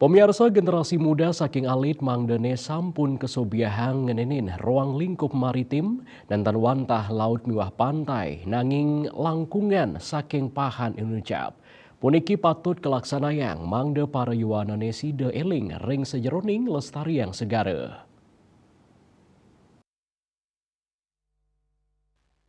Pemirsa generasi muda saking alit mangdene sampun kesobiahang ngenenin ruang lingkup maritim dan tanwantah laut miwah pantai nanging langkungan saking pahan inucap. Puniki patut kelaksanayang mangde para yuwanane sida eling ring sejeroning lestari yang segara.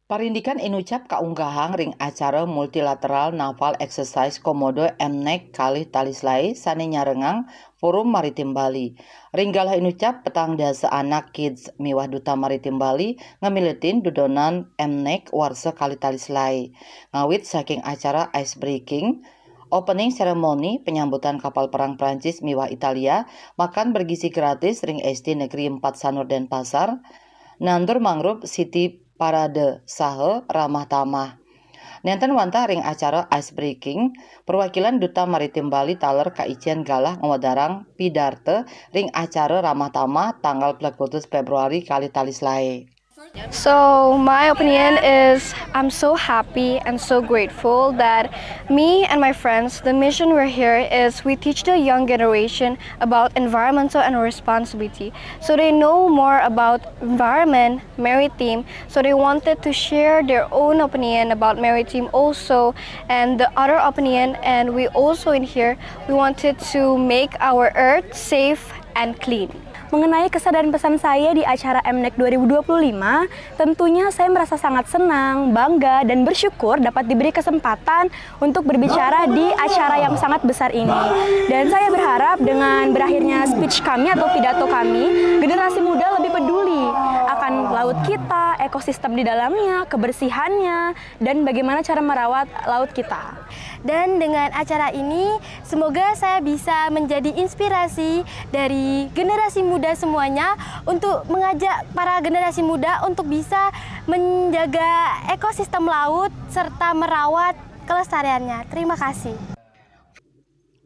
Parindikan inucap kaunggahang ring acara multilateral naval exercise Komodo MNEC kalih talislai sane nyarengang Forum Maritim Bali. Ringgalah inucap petang dasa anak kids miwah Duta Maritim Bali ngamilitin dudonan MNEC warsa kalih talislai. Ngawit saking acara ice breaking, opening ceremony penyambutan kapal perang Prancis miwah Italia, makan bergizi gratis ring SD Negeri 4 Sanur Denpasar, nandur mangrove City Parade sahe ramah tamah. Nenten wantah ring acara ice breaking, perwakilan Duta Maritim Bali taler kaician galah ngawadarang pidarte ring acara ramah tamah tanggal 20 Februari kali talislai. So my opinion is I'm so happy and so grateful that me and my friends, the mission we're here is we teach the young generation about environmental and responsibility. So they know more about environment, maritime, so they wanted to share their own opinion about maritime also and the other opinion, and we also in here, we wanted to make our earth safe and clean. Mengenai kesadaran pesan saya di acara MNEC 2025, tentunya saya merasa sangat senang, bangga, dan bersyukur dapat diberi kesempatan untuk berbicara di acara yang sangat besar ini. Dan saya berharap dengan berakhirnya speech kami atau pidato kami, generasi muda lebih peduli akan laut kita, ekosistem di dalamnya, kebersihannya, dan bagaimana cara merawat laut kita. Dan dengan acara ini, semoga saya bisa menjadi inspirasi dari generasi muda semuanya untuk mengajak para generasi muda untuk bisa menjaga ekosistem laut serta merawat kelestariannya. Terima kasih.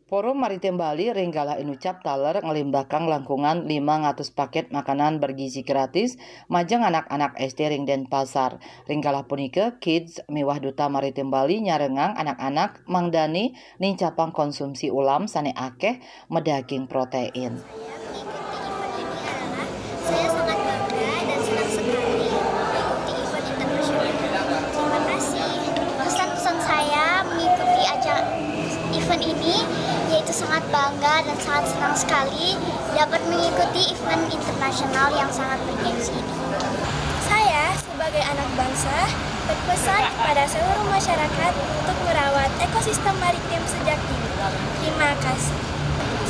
Forum Maritim Bali ringgalah inucap taler ngelimbahkan langkungan 500 paket makanan bergizi gratis majeng anak-anak SD ring Denpasar. Ringgalah punika kids miwah Duta Maritim Bali nyarengang anak-anak mangdani nincapang konsumsi ulam sane akeh medaging protein. Saya sangat bangga dan senang sekali mengikuti event internasional. Terima kasih. Pesan-pesan saya mengikuti acara event ini yaitu sangat bangga dan sangat senang sekali dapat mengikuti event internasional yang sangat bergengsi ini. Saya sebagai anak bangsa berpesan kepada seluruh masyarakat untuk merawat ekosistem maritim sejak dini. Terima kasih.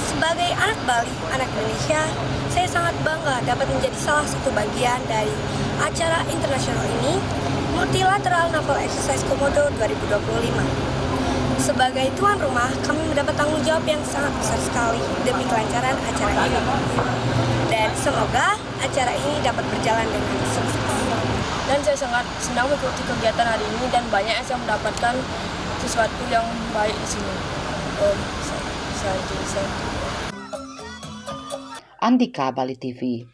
Sebagai anak Bali, anak Indonesia, saya sangat bangga dapat menjadi salah satu bagian dari acara internasional ini, Multilateral Naval Exercise Komodo 2025. Sebagai tuan rumah, kami mendapat tanggung jawab yang sangat besar sekali demi kelancaran acara ini. Dan semoga acara ini dapat berjalan dengan sukses. Dan saya sangat senang mengikuti kegiatan hari ini dan banyak yang saya mendapatkan sesuatu yang baik di sini. Andika Bali TV.